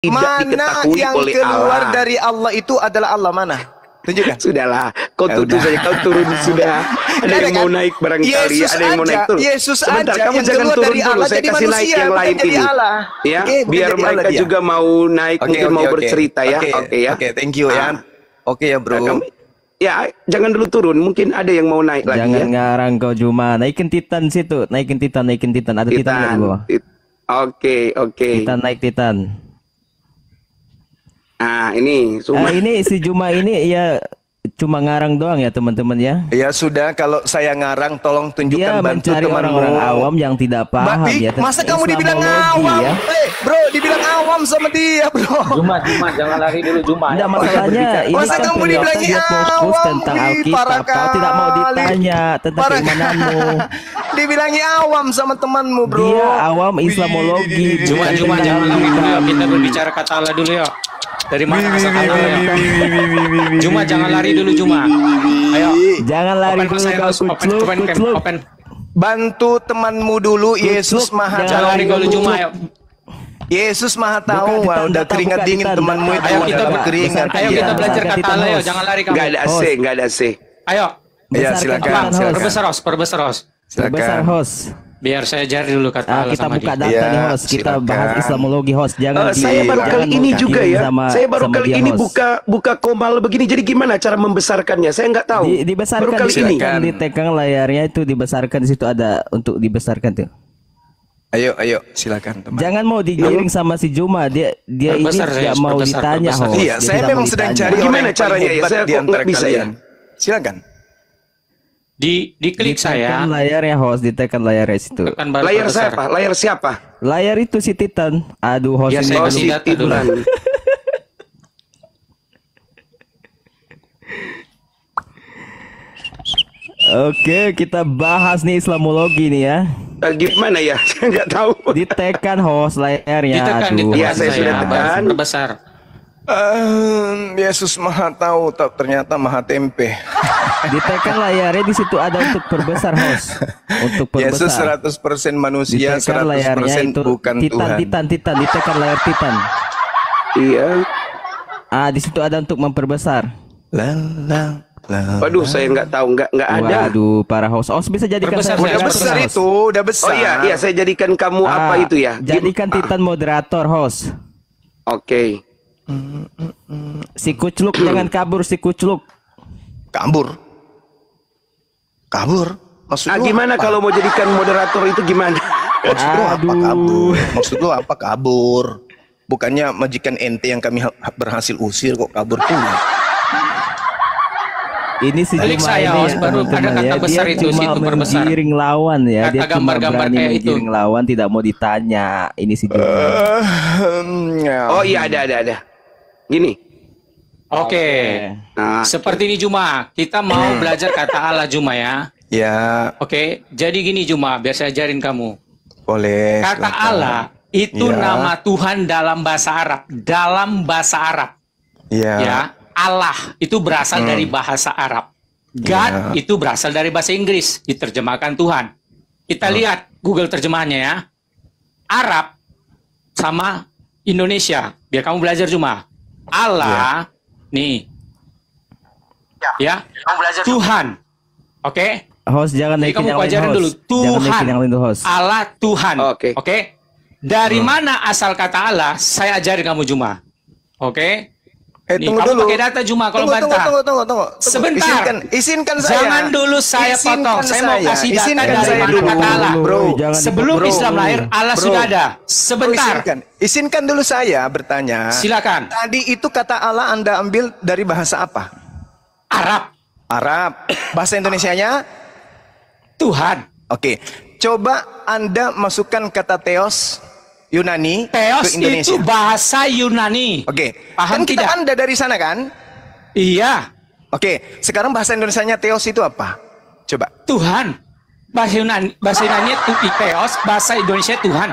tidak diketahui yang oleh keluar Allah. dari Allah itu adalah Allah mana? Tunjukkan. Sudahlah, kau tutup saja, kau turun sudah. Ada yang mau naik barangkali, ada yang mau naik turun. Yesus Sebentar, aja kamu yang jangan keluar turun dari dulu, Allah saya jadi kasih naik manusia, yang lain jadi ini. Allah. Ya, Oke, bukan biar jadi mereka Allah dia. juga mau naik, mungkin mau bercerita ya. Oke ya. Oke, thank you ya. Oke ya bro. Ya, jangan dulu turun, mungkin ada yang mau naik lagi Jangan ya. ngarang kau Juma. Naikin Titan situ, naikin Titan. Ada Titan nggak di bawah? Oke. Titan naik Titan. Ah, ini Ini si Juma ini ya cuma ngarang doang ya teman-teman ya. Ya sudah, kalau saya ngarang tolong tunjukkan Dia bantu mencari temanmu. orang-orang awam yang tidak paham ya. Masa kamu dibilang Islamologi, awam? ya. Bro, dibilang awam sama dia, bro. Juma, jangan lari dulu Juma. Enggak masalahnya ini Masa kan kamu kelihatan dibilangnya dia fokus awam? tentang Wih, Alkitab. parah Kau tidak mau kali. ditanya tentang Parah keimananmu. Dibilangnya awam sama temanmu, bro. Dia awam Islamologi. Juma jangan lari dulu ya. Kita berbicara kata Allah dulu ya. Dari mana asal kata Allah ya? Juma jangan lari dulu Juma. Ayo. Jangan lari Open dulu saya kau harus kucluk. open. Bantu temanmu dulu, Yesus Maha Jangan lari dulu Tahu. Juma ayo. Yesus Maha Tahu. Buka Wah, Titan, udah data, keringat buka dingin Titan, temanmu data. itu. Ayo udah kita berkeringat. Ayo kita belajar Besarkan kata Titan, Allah ya. host. Jangan lari kamu. nggak ada AC, nggak ada AC. Ayo. Ya, Besarkan silakan, Titan, host. Perbesar host. Perbesar host. Biar saya ajar dulu kata Allah Kita sama buka dia. data Ya, nih host. Kita silakan. bahas Islamologi host. Jangan Saya baru jangan kali ini mau juga kirim ya. Saya baru sama kali dia, ini host. buka komal begini. Jadi gimana cara membesarkannya? Saya nggak tahu. Dibesarkan baru kali ini. ditekan layarnya itu dibesarkan, di situ ada untuk dibesarkan tuh. Ayo, silakan teman. Jangan mau digiring sama si Juma. Dia ini Perbesar, tidak Zeus, mau perbesar, ditanya perbesar. host. Iya, Dia saya tidak memang mau sedang ditanya. cari Gimana orang yang paling caranya ya? hebat Saya di kok antara nggak bisa kalian. ya? Silakan. Diklik saya. Ditekan layarnya host, ditekan layarnya situ. Tekan baru Layar perbesar. siapa? Layar siapa? Layar itu si Titan. Aduh host Ya, ini saya dulu. kasih data dulu. Bulan. Oke, kita bahas nih Islamologi nih ya. Gimana ya? Saya nggak tahu. Ditekan host layarnya. Ditekan, Aduh. Iya, saya sudah tekan. Perbesar. Yesus Maha Tahu, ternyata Maha Tempe. Ditekan layarnya, di situ ada untuk perbesar host. Untuk Yesus perbesar. 100% manusia, Ditekan layarnya 100% itu bukan Tuhan. Titan. Ditekan layar Titan. Iya. Di situ ada untuk memperbesar. Waduh, saya nggak tahu, nggak ada. Waduh, para host. Host bisa jadikan Perbesar, saya saya Udah besar Perbesar. itu, udah besar. Oh iya, saya jadikan kamu apa itu ya? Jadikan Titan moderator host. Oke. Si Kucluk jangan kabur, si Kucluk. Kabur. Maksud lu Gimana apa? kalau mau jadikan moderator itu gimana? Maksud lu apa kabur? Maksud lu apa kabur? Bukannya majikan ente yang kami berhasil usir kok kabur pula. Ini si Klik Juma saya, ini host, ya, baru teman-teman ada kata ya. besar Dia itu, cuma situ perbesar. menggiring lawan ya. Kata Dia cuma gambar-gambar berani kayak itu. menggiring lawan, tidak mau ditanya. Ini si Juma. Oh iya, ada. Gini. Oke. Nah, Seperti ini Juma. Kita mau belajar kata Allah Juma ya. Ya, Oke. Jadi gini Juma, biar saya ajarin kamu. boleh. Kata silakan. Allah itu Ya. nama Tuhan dalam bahasa Arab. Dalam bahasa Arab. Ya. Ya. Allah itu berasal dari bahasa Arab. God itu berasal dari bahasa Inggris, diterjemahkan Tuhan. Kita lihat Google terjemahannya ya. Arab sama Indonesia. Biar kamu belajar cuma. Allah nih. Ya. Tuhan. Oke? Host jangan Jadi naikin kamu yang lain pelajarin host. dulu. Jangan Tuhan. naikin yang lain tuh, host. Allah Tuhan. Oke. Oke? Dari mana asal kata Allah? Saya ajarin kamu Juma. Oke? Nih, Tunggu kamu dulu. pakai data Juma kalau Tunggu. bantah. Tunggu. Sebentar. Isinkan saya. Jangan dulu saya Isinkan potong. Saya mau kasih data Isinkan dari saya mana dulu. kata Allah. Bro, Jangan Sebelum Bro. Islam lahir, Allah Bro. sudah ada. Bro, Sebentar. Isinkan dulu saya bertanya. Silakan. Tadi itu kata Allah Anda ambil dari bahasa apa? Arab. Arab. Bahasa Indonesianya? Tuhan. Oke. Coba Anda masukkan kata Theos Yunani Theos ke Indonesia. itu bahasa Yunani. Oke. Paham Kan kita tidak? Anda dari sana kan? Iya. Oke. Sekarang bahasa Indonesianya Theos itu apa? Coba. Tuhan. Bahasa Yunani itu Theos, bahasa Indonesia Tuhan.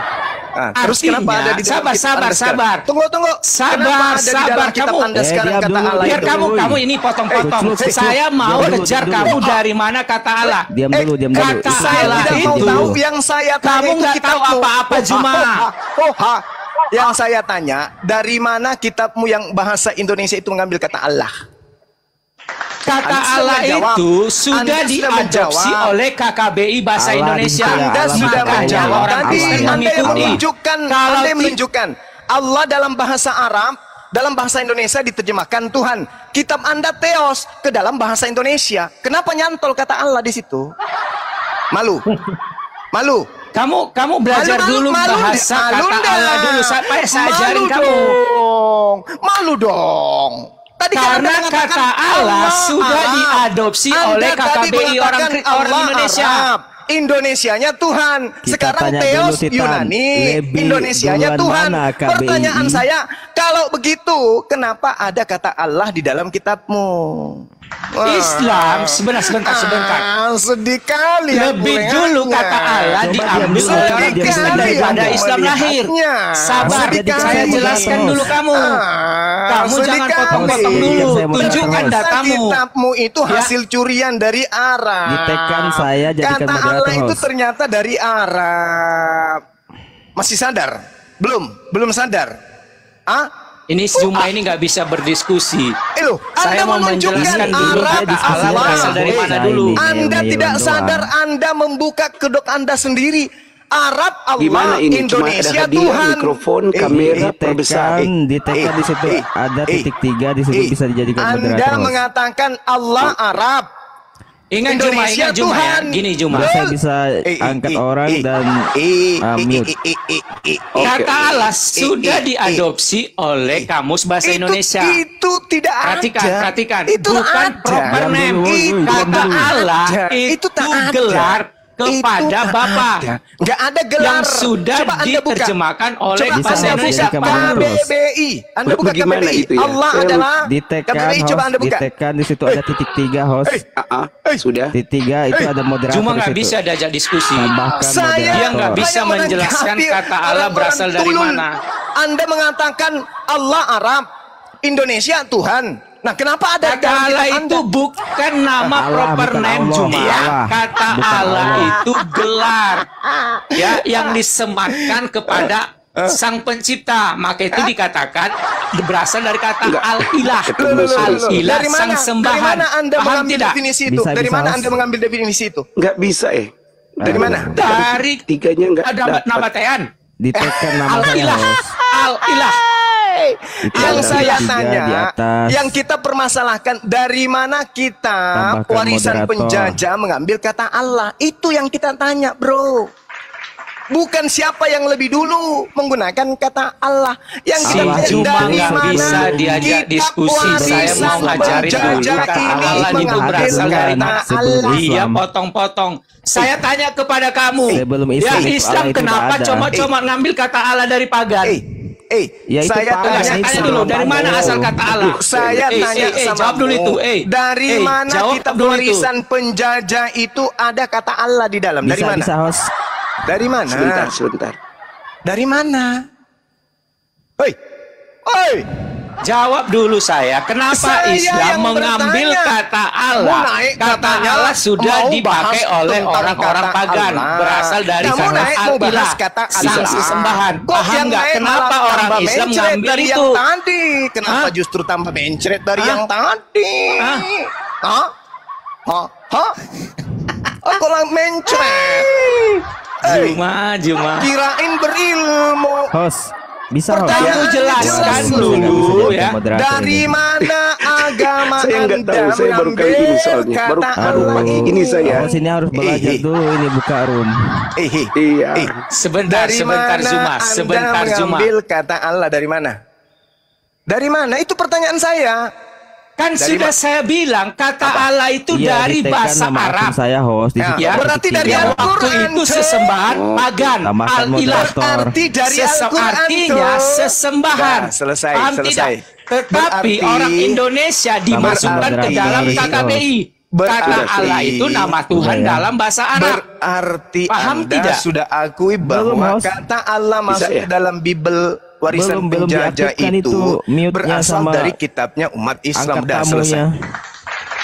Nah, terus kenapa ada di dalam Sabar, kitab Anda sekarang? sabar. Tunggu. Sabar, Kenapa ada di dalam sabar. kitab Kamu- Anda sekarang diam kata dulu, Allah Biar itu? kamu ini potong-potong. Cucuk. Saya mau Diam dulu, kejar diam kamu dulu. dari mana kata Allah. Diam dulu. kata Itu Saya Allah tidak mau itu. tahu yang saya tanya Kamu itu nggak tahu kitabmu. apa-apa, Juma. Yang saya tanya, dari mana kitabmu yang bahasa Indonesia itu mengambil kata Allah? Kata Anda sudah Allah menjawab. itu sudah Anda sudah diadopsi menjawab. oleh KKBI Bahasa Allah Indonesia. di situ ya, Anda Allah sudah makanya menjawab orang tadi. Kristen Anda yang mengikuti. menunjukkan, Kalau Anda yang ti- menunjukkan Allah dalam bahasa Arab, dalam bahasa Indonesia diterjemahkan Tuhan. Kitab Anda Theos ke dalam bahasa Indonesia. Kenapa nyantol kata Allah di situ? Malu. Malu. Kamu belajar dulu bahasa Malu kata dah. Allah dulu sampai saya ajarin Malu kamu. dong. Malu dong. Tadi kan Karena Anda mengatakan kata Allah sudah Arab. diadopsi Anda oleh tadi KKBI orang mengatakan Allah Indonesia. Arab. Indonesianya Tuhan. Kita Sekarang tanya Theos dulu, Titan. Yunani, Lebih Indonesianya duluan Tuhan. mana KBI? Pertanyaan saya, kalau begitu, kenapa ada kata Allah di dalam kitabmu? Wah. Islam sebentar. Sedih kali aku Lebih dulu melihatnya. kata Allah Coba diambil diam oleh dulu, orang diam Kristen dulu. daripada Aku Islam lahir. melihatnya. Sabar, Sedih saya kali. jelaskan dulu kamu. Kamu sedih jangan kali. potong-potong dulu. Saya mau Tunjukkan potong. datamu. Kitabmu itu Ya. hasil curian dari Arab. Ditekan saya jadikan Kata moderator, Allah itu host. ternyata dari Arab. Masih sadar? Belum sadar. Ah? Ini Zuma ini nggak bisa berdiskusi. Loh, Saya Anda mau menunjukkan menjelaskan dulu Arab kata Allah Allah. berasal dari mana Saya dulu. ini. Anda Iya, tidak doang. sadar, Anda membuka kedok Anda sendiri. Arab Allah, Gimana ini? Cuma ada Indonesia hadiah, Tuhan. mikrofon, kamera perbesar. Ditekan di situ ada titik 3 di situ bisa dijadikan Anda moderator, host. mengatakan Allah Arab. Ingat Indonesia Juma ya. Tuhan. Gini Juma. Saya bisa angkat orang dan mute. Kata Allah eh, sudah diadopsi oleh Kamus Bahasa Indonesia. Itu tidak Perhatikan. Itu Bukan ada. proper name. Itu Kata ada. Allah Itu itu tak ada. gelar kepada Itu tak Bapa ada. Nggak ada gelar. yang sudah Coba Anda buka. diterjemahkan oleh Coba Bahasa Anda Indonesia. buka Bagaimana, terus? KBBI. Anda buka Bagaimana KBBI. itu ya? Allah Saya adalah Ditekan, KBBI. Coba host. Anda buka. Ditekan di situ ada titik 3, host. Sudah. Titik 3 itu ada moderator Cuma di nggak situ. bisa diajak diskusi. Tambahkan Saya Dia nggak moderator. bisa hanya menjelaskan menanggapi kata Allah orang-orang berasal dari tulul. mana. Anda mengatakan Allah Arab, Indonesia Tuhan. Nah, kenapa ada Kata dalam Allah kitab itu Anda? bukan nama Allah, proper bukan name Allah. Juma. Allah. Kata Bukan Allah Allah. itu gelar ya yang disematkan kepada Sang Pencipta. Maka itu dikatakan berasal dari kata al-ilah. Al-ilah Dari sang mana? sembahan. Dari mana Anda Paham mengambil tidak? definisi itu? Bisa, Dari bisa, mana Mas. Anda mengambil definisi itu? Nggak bisa Dari mana? Dari Tiganya nggak ada dapat. nama Tean. Ditekan nama saya, Al-ilah. host. Al-ilah. Itu Yang ada saya tiga di tanya, atas. yang kita permasalahkan, dari mana kita Tambahkan warisan moderator. penjajah mengambil kata Allah? Itu yang kita tanya, bro. Bukan siapa yang lebih dulu menggunakan kata Allah. Yang Si kita Allah tanya, Juma dari nggak mana bisa diajak kitab diskusi. Saya warisan mau ngajarin dulu penjajah kata ini Allah itu mengambil berasal dari kata mana. Sebelum Allah. Iya Islam. potong-potong. Saya tanya kepada kamu. Sebelum Ya Islam, Islam Allah itu kenapa nggak ada. cuma ngambil kata Allah dari pagan? Ya, itu saya pagan, Enggak, tanya saya tanya Islam. dulu dari mana Tahu. asal kata Allah? Saya tanya sama jawab dulu itu. dari mana jawab kitab dulu itu. warisan penjajah itu ada kata Allah di dalam? Dari Bisa, mana? bisa, host. Dari mana? Sebentar. Dari mana? Hei, Jawab dulu saya. Kenapa Saya Islam yang mengambil bertanya. kata Allah? Mau naik Kata katanya, Allah sudah mau dipakai bahas oleh tentang orang-orang kata pagan, Allah. berasal dari Kamu kata naik mau bahas al-ilah, kata sang Allah. sesembahan. Kok Paham yang nggak? naik Kenapa malah orang tambah Islam mencret ngambil dari itu? yang tadi? Kenapa Hah? justru tambah mencret dari Hah? yang tadi? Hah? Hah? Hah? Kok lang mencret? Juma. Kirain berilmu. Host, bisa, host. Pertanyaan Kamu jelaskan jelas dulu ya. Dari mana agama Saya nggak Anda tahu, saya baru kali ini soalnya. Baru kata baru Allah pagi ini? ini saya. Host ini harus belajar dulu, ini buka room. Iya. Sebentar Dari Zuma. mana Sebentar Anda Zuma. mengambil kata Allah dari mana? Dari mana? Itu pertanyaan saya. Kan Dari sudah saya bilang kata Allah itu Iya, dari ditekan bahasa nama akun Arab. saya, host. Di Ya, situ Ya, ada berarti titik dari tiga. Al-Quran. waktu itu Cek. sesembahan pagan. Tambahkan Al-ilah. moderator. Arti dari Al-Quran. Artinya tuh. sesembahan. Nah, selesai, Paham selesai. tidak? Tetapi Berarti- orang Indonesia dimasukkan ke berarti- dalam KKBI. Kata Berarti- Allah itu nama Tuhan Udah ya. dalam bahasa Arab. Berarti Paham Anda tidak? sudah akui Belum, bahwa host. kata Allah masuk ya? ke dalam Bible warisan Belum penjajah diaktifkan itu itu mute-nya berasal sama dari kitabnya umat Islam. Angkat Udah selesai. tamunya.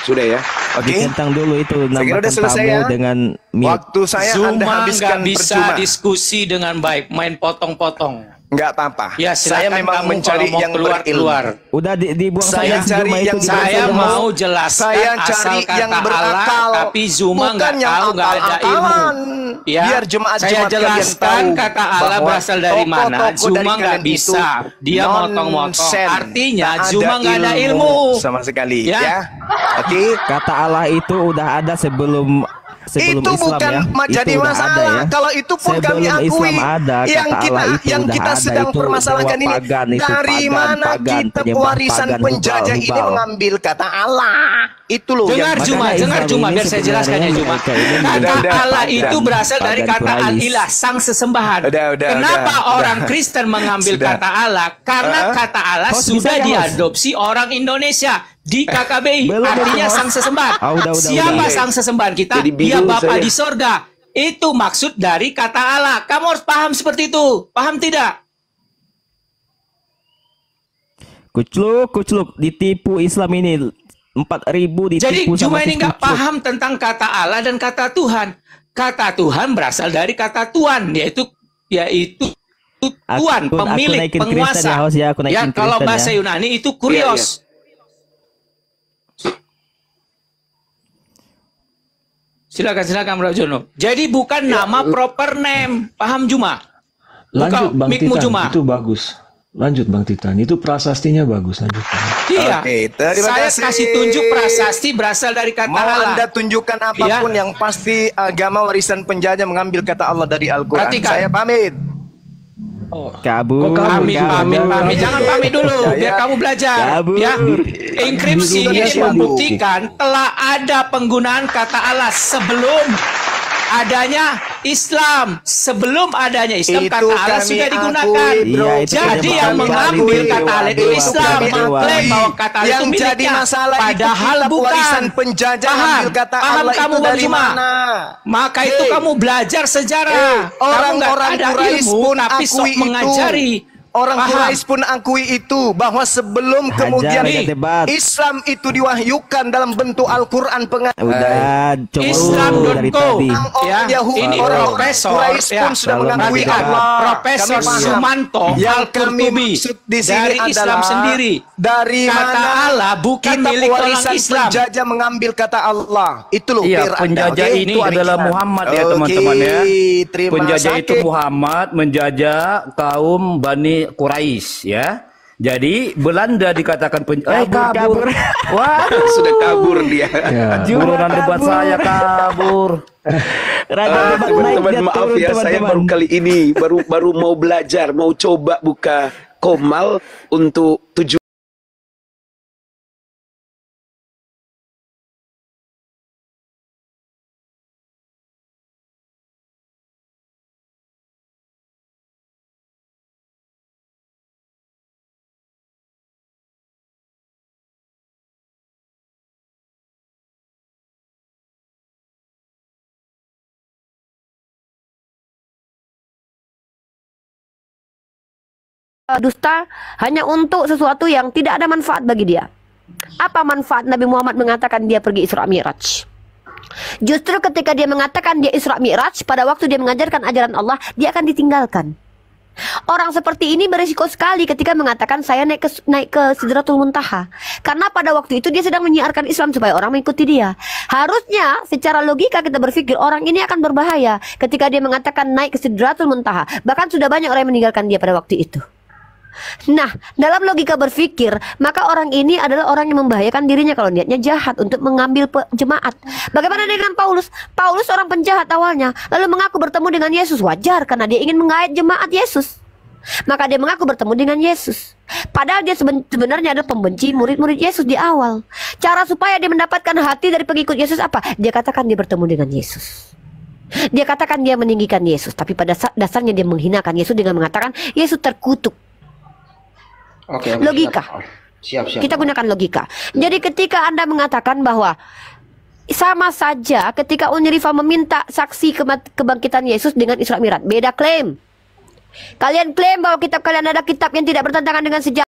Sudah ya. Oke. Dicentang dulu itu Saya kira nambahkan udah selesai tamu ya. dengan mute. Waktu saya Anda Zuma habiskan nggak bisa percuma. diskusi dengan baik, main potong-potong. Nggak apa-apa. Ya, Saya silakan memang kamu mencari kalau mau yang keluar berilmu. keluar. Udah dibuang Saya saja cari Zuma yang itu, saya Saya dibuang saja. mau jelaskan Saya asal cari kata yang Allah, berakal, tapi Zuma bukan nggak yang tahu, nggak ada ilmu. akal-akalan. Ya, Biar jemaat-jemaat saya kalian jelaskan tahu kata Allah bahwa berasal dari mana. tokoh-tokoh dari Zuma nggak kalian itu bisa, dia motong-motong. nonsen. Artinya Tak Zuma nggak ada ilmu. sama sekali. Ya. Ya, oke. Kata Allah itu udah ada sebelum Itu Islam bukan ya. jadi Itu udah masalah. ada ya. Kalau itu pun kami Sebelum akui. Islam ada, yang kata kita Allah itu yang udah kita ada, sedang itu permasalahkan bahwa ini pagan itu, dari mana pagan, kitab penyembah warisan pagan, penjajah ini hubal. mengambil kata Allah. Itu loh Dengar yang Juma, Makanya dengar Islam Juma, ini biar saya jelaskan ya sebenarnya Juma. mereka ini Kata udah, Allah pagan. itu berasal dari Pagan kata Quraisy. al-ilah, sang sesembahan. Udah, Kenapa udah. orang Kristen mengambil Sudah. kata Allah? Karena kata Allah Host, sudah bisa nggak, Host? diadopsi orang Indonesia di KKBI, Belum, artinya Host. sang sesembahan. Udah, Siapa udah. sang sesembahan kita? Jadi Dia bingung Bapa saya. di sorga. Itu maksud dari kata Allah. Kamu harus paham seperti itu. Paham tidak? Kucluk ditipu Islam ini 4.000 ditipu Jadi sama Juma si ini nggak kucluk. paham tentang kata Allah dan kata Tuhan. Kata Tuhan berasal dari kata Tuhan, yaitu Tuhan, Aku pemilik, naikin Kristen penguasa. ya, Host, ya. Aku naikin Kalau Kristen bahasa ya. Yunani itu kurios. Silakan Bro Jono. Jadi bukan nama proper name. Paham Juma? Lanjut Bang mikmu, Titan, Juma. itu bagus. Lanjut Bang Titan, itu prasastinya bagus. Lanjut. Iya. Oke, terima Saya kasih. kasih tunjuk prasasti berasal dari kata Mau Allah. Anda tunjukkan apapun Ya. yang pasti agama warisan penjajah mengambil kata Allah dari Al-Quran. Perhatikan. Saya pamit. Kabur. Pamit. Jangan pamit dulu, Ya, biar ya. kamu belajar. Kabur. Ya, enkripsi ini Indonesia, Bu. membuktikan telah ada penggunaan kata Allah sebelum adanya Islam. Sebelum adanya Islam, Itu kata Allah kami sudah digunakan. akui, bro. Iya, itu Jadi kami yang akui. mengambil Dewa, kata Allah itu dewa, Islam, kami mengklaim akui. bahwa kata Allah Yang itu miliknya. jadi masalah itu Padahal kitab bukan. warisan penjajah Paham? ambil kata Paham Allah kamu itu Bang dari Juma? mana? Maka itu Hei. kamu belajar sejarah. Eh, Kamu nggak orang-orang ada Quraisy ilmu, pun tapi sok akui itu. mengajari. Orang Paham? Quraisy pun akui itu bahwa sebelum Hajar, kemudian ya, debat. Islam itu diwahyukan dalam bentuk Al-Quran Udah, coba Islam.co. dari tadi. Ya, Yahudi, ini orang profesor Quraisy ya, pun sudah Kalau mengakui nanti debat. Allah. Profesor Kami paham. Sumanto Yang kami Al-Qurtubi maksud di sini dari Islam adalah sendiri. dari Kata mana Allah bukan kitab milik orang warisan Islam. penjajah mengambil kata Allah. Itu loh Iya, biar Anda, penjajah oke? itu Ini adalah Pikiran. Muhammad ya Oke, teman-teman ya. terima Penjajah itu kasih. Muhammad menjajah kaum Bani Quraisy ya. Jadi Belanda dikatakan kabur. Wah, Sudah kabur dia. ya, Juma buronan debat kabur. saya kabur. Raja debat naik, Teman-teman dia maaf turun, ya, saya teman-teman. baru kali ini baru mau belajar, mau coba buka Komal untuk tujuan dusta hanya untuk sesuatu yang tidak ada manfaat bagi dia. Apa manfaat Nabi Muhammad mengatakan dia pergi Isra Mi'raj? Justru ketika dia mengatakan dia Isra Mi'raj, pada waktu dia mengajarkan ajaran Allah, dia akan ditinggalkan. Orang seperti ini berisiko sekali ketika mengatakan saya naik ke Sidratul Muntaha. Karena pada waktu itu dia sedang menyiarkan Islam supaya orang mengikuti dia. Harusnya secara logika kita berpikir orang ini akan berbahaya ketika dia mengatakan naik ke Sidratul Muntaha. Bahkan sudah banyak orang yang meninggalkan dia pada waktu itu. Nah, dalam logika berpikir, maka orang ini adalah orang yang membahayakan dirinya kalau niatnya jahat untuk mengambil jemaat. Bagaimana dengan Paulus? Paulus orang penjahat awalnya, lalu mengaku bertemu dengan Yesus. Wajar karena dia ingin mengait jemaat Yesus. Maka dia mengaku bertemu dengan Yesus. Padahal dia sebenarnya adalah pembenci murid-murid Yesus di awal. Cara supaya dia mendapatkan hati dari pengikut Yesus apa? Dia katakan dia bertemu dengan Yesus. Dia katakan dia meninggikan Yesus, tapi pada dasarnya dia menghinakan Yesus dengan mengatakan Yesus terkutuk. Oke, Logika. Siap. Kita gunakan logika. Jadi ketika Anda mengatakan bahwa sama saja ketika Uni Rifa meminta saksi kebangkitan Yesus dengan Isra Mi'raj, beda klaim. Kalian klaim bahwa kitab kalian ada kitab yang tidak bertentangan dengan sejarah.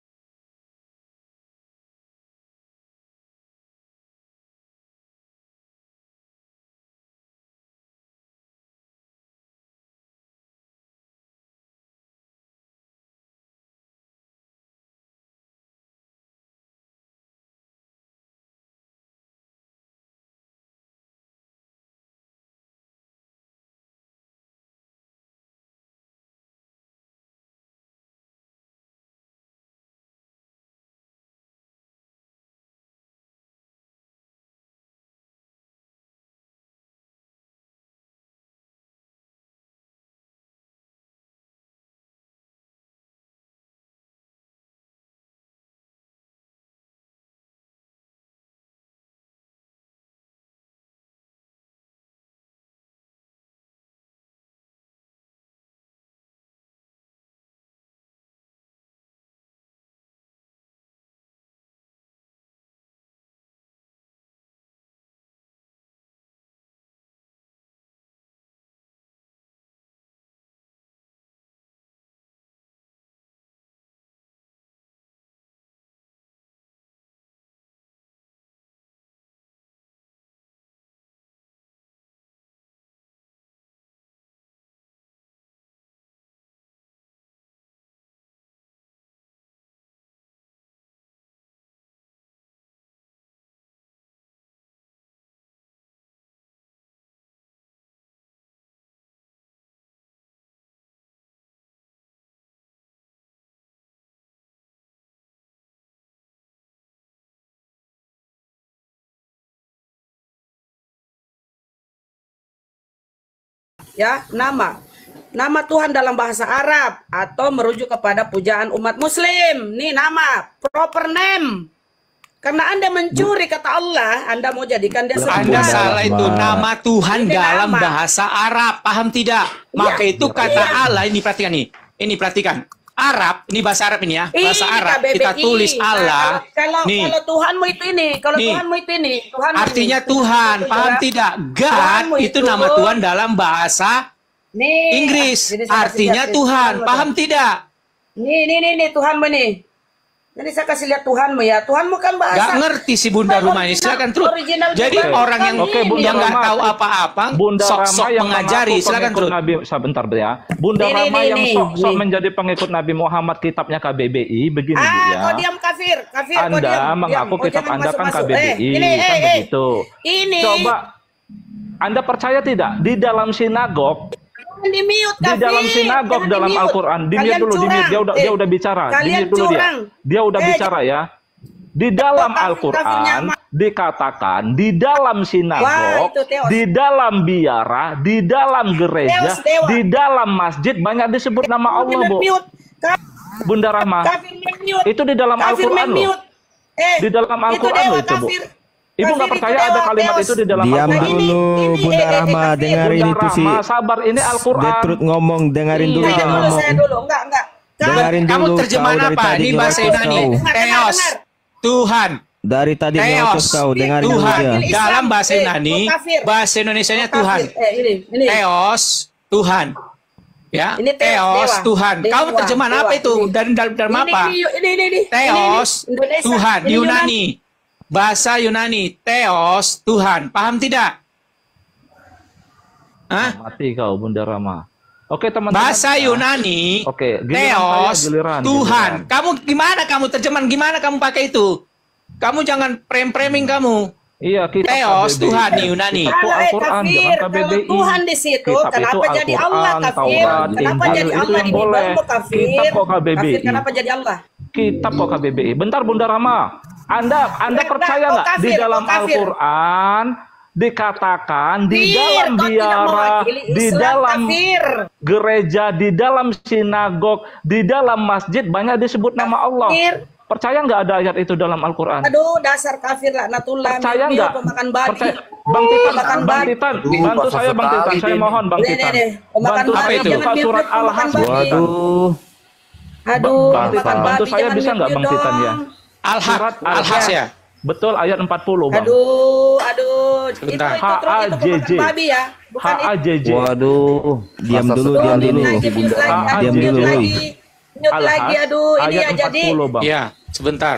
ya, nama. Nama Tuhan dalam bahasa Arab atau merujuk kepada pujaan umat muslim. Nih nama, proper name. Karena Anda mencuri kata Allah, Anda mau jadikan dia sebuah. Anda salah itu. Nama Tuhan Ini dalam nama. bahasa Arab. Paham tidak? Maka itu kata Allah. Ini perhatikan nih. Ini perhatikan. Arab, ini bahasa Arab ini ya. Bahasa Ini Arab. KBBI. Kita tulis Nah, Allah. kalau Nih. kalau Tuhanmu itu ini, kalau Nih. Tuhanmu itu ini, Tuhan Artinya Tuhan. Paham tidak? God Tuhanmu itu nama Tuhan dalam bahasa Nih, Inggris. jadi saya kasih Artinya lihat Tuhan. Tuhanmu Paham tuh. tidak? Nih Tuhanmu nih. Jadi saya kasih lihat Tuhanmu ya. Tuhanmu kan bahasa. Gak ngerti si Bunda Rumah ini. Silakan terus. Original Jadi Tuhan. orang yang Oke, Bunda yang nggak Rama. tahu apa-apa, Bunda sok-sok Rama yang mengajari. mengaku Silakan pengikut terus. Nabi, sebentar ya. Bunda Nih, Rama nih, yang nih, sok-sok nih. menjadi pengikut Nabi Muhammad, kitabnya KBBI, begini Bu ya. Kau diam kafir, kau Anda diam. mengaku Oh, kitab jangan Anda kan masuk-masuk. KBBI, Ini, kan begitu. Ini. Coba Anda percaya tidak di dalam sinagog, Jangan di-mute, di kafir. dalam sinagog Jangan dalam di-mute. Al-Quran, di-mute Kalian dulu, di-mute. curang. Dia udah bicara, Kalian di-mute dulu dia. curang. Dia udah bicara ya. Di dalam Al-Quran dikatakan di dalam Wah, sinagog, itu Theos. di dalam biara, di dalam gereja, Theos, Dewa. di dalam masjid banyak disebut nama Allah, Bu. Mute. Bunda Rahma. Kafir mute. Itu di dalam Kafir Al-Quran loh. mute. Di dalam Al-Quran loh itu, Bu. Ibu nggak Kafir percaya itu ada dewa, kalimat Theos. itu di dalam Diam Al-Quran? dulu Bunda Rahma, dengerin Bunda itu sih. Rahma, sabar, ini Al-Quran. Detrut ngomong, dengerin dulu Iya. dia Dulu ngomong. saya dulu, enggak. Dengerin Kamu dulu, terjemahan kau dari apa? tadi Ini bahasa ngelotos Yunani. kau. Theos. Tuhan. Dari tadi ngelotos Theos. kau, dengerin dulu Tuhan. dia. Islam. Dalam bahasa Yunani, kafir. bahasa Indonesianya Kafir. Tuhan. Ini. Theos, Tuhan. Ya, Ini Theos, dewa. Tuhan. Dewa, Kamu terjemahan dewa. apa itu? Ini. Dari dalam apa? Ini. Theos, Indonesia. Tuhan. Ini Yunani. Bahasa Yunani. Theos, Tuhan. Paham tidak? Hah? Mati kau, Bunda Rahma. Oke, teman-teman. Bahasa Yunani, Oke, giliran Theos, saya, giliran, Tuhan. giliran. Kamu gimana kamu terjemahan? Gimana kamu pakai itu? Kamu jangan frame-framing kamu. Iya, kitab Theos, KBBI. Tuhan di Yunani. Itu Al-Quran, kafir. jangan Kalau KBBI. Tuhan di situ, Kitab kenapa itu jadi Al-Quran, Allah kafir? Taurat, Kenapa Injil, jadi itu Allah yang di boleh. Bible kafir? Kitab kok KBBI. Kafir, kenapa jadi Allah? Kitab kok KBBI. Bentar Bunda Rahma. Anda Bentar, percaya kok nggak di kafir, dalam kok kafir? Al-Quran dikatakan di Kafir, dalam kau tidak biara, mewakili di Islam, dalam kafir. gereja, di dalam sinagog, di dalam masjid banyak disebut nama Allah. Kafir. Percaya nggak ada ayat itu dalam Al-Quran? Aduh, dasar kafir laknatullah. Percaya Mil, nggak? pemakan babi. Percaya. Bang Titan, Pemakan Bang babi. Titan, bantu saya Bang Titan. Saya mohon Bang Titan. Pemakan Bantu babi, saya itu? buka jangan surat mute, pemakan Al-Has. babi. Waduh. Aduh, Bang Titan, pemakan bantu babi, saya jangan bisa nggak mute Bang Titan ya? dong. Surat Al-Has ya? Betul, ayat 40 Bang. Aduh. Sebentar. Itu pemakan babi ya. Bukan itu. HAJJ. Waduh, diam Masa dulu, sekarang diam Mute dulu. lagi, mute lagi, Diam mute dulu, lagi. Mute Al-Has, lagi, aduh. Ini ayat ya jadi 40 Bang. Iya, sebentar.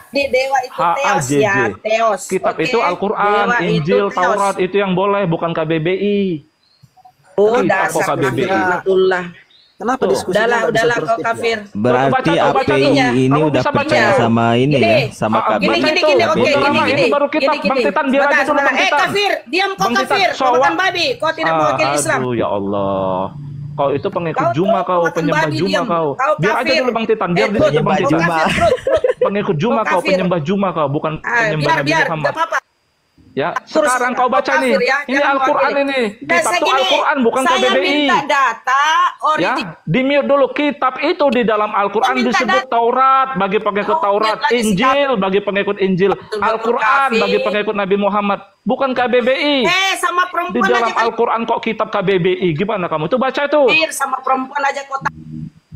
di dewa itu Theos ya, HAJJ. Theos. Kitab Oke. itu Al-Quran, Dewa itu Injil, Theos. Taurat itu yang boleh, bukan KBBI. Oh, Kitab kok dasar KBBI. kafir laknatullah. Kenapa Tuh. diskusinya Udahlah, nggak bisa kau tertib ya? kafir. Berarti Baca tuh, baca API tuh. ini Kamu udah bisa baca percaya tuh. sama ini Gini. ya, sama Gini, KBBI. Gini, Baca oke, itu. gini, Bunda Rahma, gini. ini baru kitab. Bang Titan, biar aja dulu Bang Titan. Kafir, diam kau Bang Titan, kafir, kau soal- makan babi, kau tidak mewakili Islam. Aduh, ya Allah. Kau itu pengikut Kau Juma, tuh kau makan penyembah babi, Juma diam. kau. Kau Biar aja kafir. dulu Bang Titan, biar Trut, dia Bang kau Titan. kafir, trut. Pengikut Juma kau, kafir. penyembah Juma kau, bukan penyembah Nabi Biar, Muhammad. tidak apa-apa. Ya, Terus, sekarang kau baca kafir nih. ya, Ini jangan Al-Quran mewakili. ini. Dan Kitab saya itu gini, Al-Quran, bukan saya KBBI. minta data Ya, di mute dulu. Kitab itu di dalam Al-Quran Kau minta disebut data. Taurat bagi pengikut Kau Taurat, lihat lagi Injil bagi pengikut Injil, Betul-betul Al-Quran kafir. bagi pengikut Nabi Muhammad, bukan KBBI. Sama Di perempuan dalam aja kan. Al-Quran kok kitab KBBI? Gimana kamu? Itu baca itu. Kafir, sama perempuan aja kau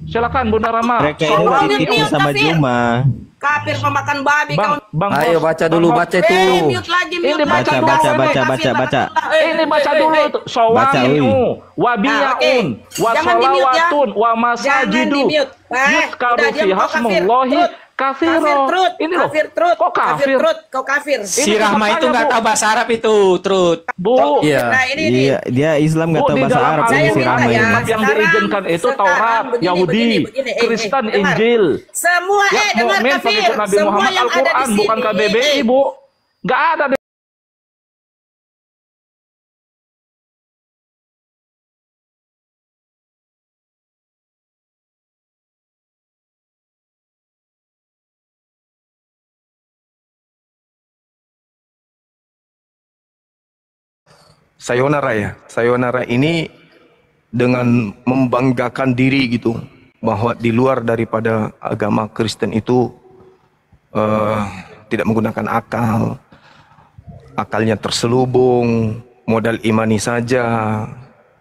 Silakan Bunda Rama. Mereka ini Soalnya ditipu dia sama kafir. Juma. kafir pemakan babi Bang, kau. Bang Ayo Bos. baca dulu, Bang Bos. baca itu. Mute lagi, mute Ini lagi. baca, Kafir, baca, kafir, baca, baca. kafir. Ini baca dulu tuh. Sawami'u, wabiyaun, wa Jangan di-mute ya. salawatun, wa Jangan masajidu. di-mute. Yuzkaru Udah, fi diam, kau kafir. hasmullahi Trut. katsira. Kafir trut, Ini loh. kafir trut, Kok kafir? trut, kau kafir. Si Rahma itu nggak tahu bahasa Arab itu, Trut. Bu, Iya. Nah ini Iya, dia Islam nggak Bu, tahu di bahasa dalam Arab ini Saya si minta Rahma ya. ini. Kitab yang Sekarang- diizinkan itu sekarang Taurat, begini, Yahudi, begini. Kristen, Dengar. Injil. Semua Ya, dengar mukmin kafir. pengikut Nabi Semua Muhammad yang ada di Al-Quran, bukan sini. KBBI, Bu. Nggak ada di Sayonara ya. Sayonara ini dengan membanggakan diri gitu, bahwa di luar daripada agama Kristen itu tidak menggunakan akal, akalnya terselubung, modal imani saja,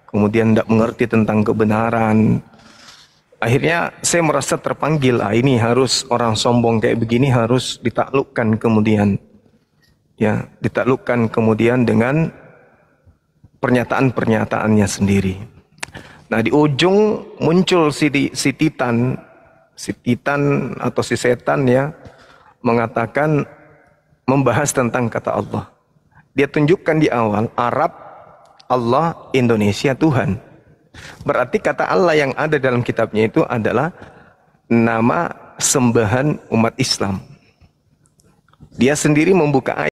kemudian tidak mengerti tentang kebenaran. Akhirnya saya merasa terpanggil, ini harus orang sombong kayak begini harus ditaklukkan kemudian. Ya, ditaklukkan kemudian dengan pernyataan-pernyataannya sendiri. Nah, di ujung muncul si Titan atau si setan ya, mengatakan, membahas tentang kata Allah. Dia tunjukkan di awal, Arab, Allah, Indonesia, Tuhan. Berarti kata Allah yang ada dalam kitabnya itu adalah nama sembahan umat Islam. Dia sendiri membuka ayat.